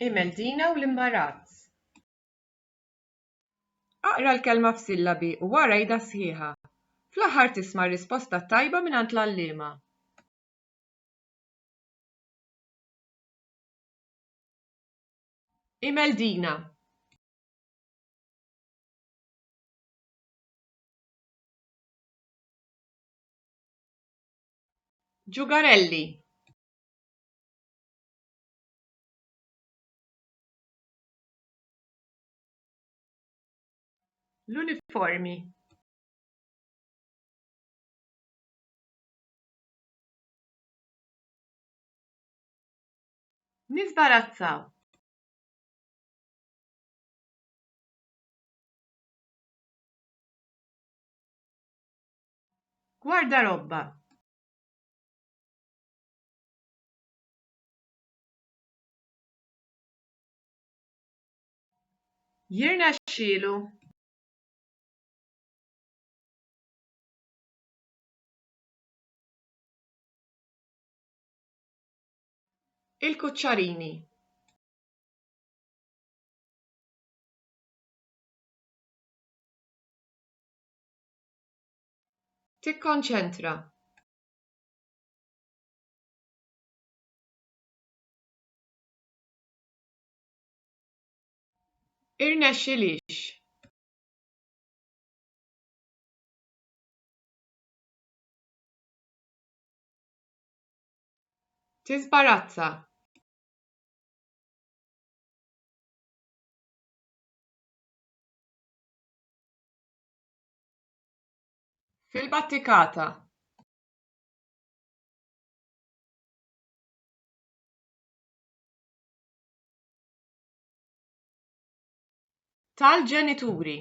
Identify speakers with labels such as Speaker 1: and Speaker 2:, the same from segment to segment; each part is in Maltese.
Speaker 1: Imeldina u l-imbarazz. Aqra l-kelma f'sillabi u wara jgħidha sħiħa. Fl-aħħar tisma' r-risposta tajba mingħand l-għalliema. Imeldina. Ġugarelli. L-uniformi. Nisbarazzaw. Gwardarobba. Jirnexxielu. Il-kuċċarini. Tikkonċentra. Irnexxilix. Tisbarazza. Fil-battikata. Tal-ġenituri.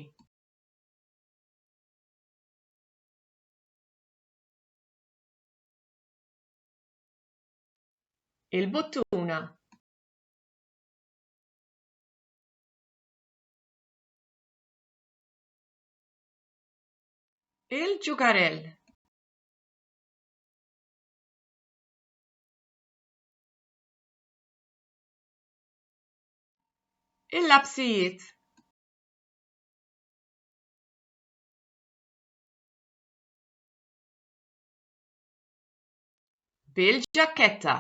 Speaker 1: Il-buttuna. Il-ġugarell. Il-labsijiet. Bil-ġakketta.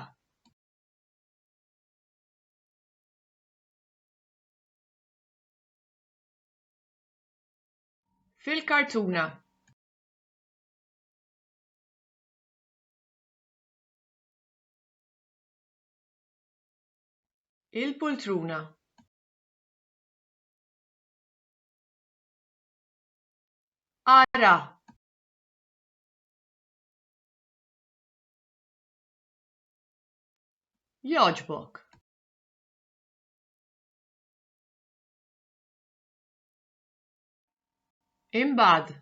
Speaker 1: Fil-kartuna. Il-pultruna. Ara. Jogħġbok. Imbagħad.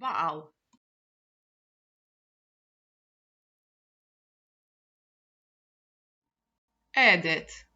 Speaker 1: Baqgħu. Għedet.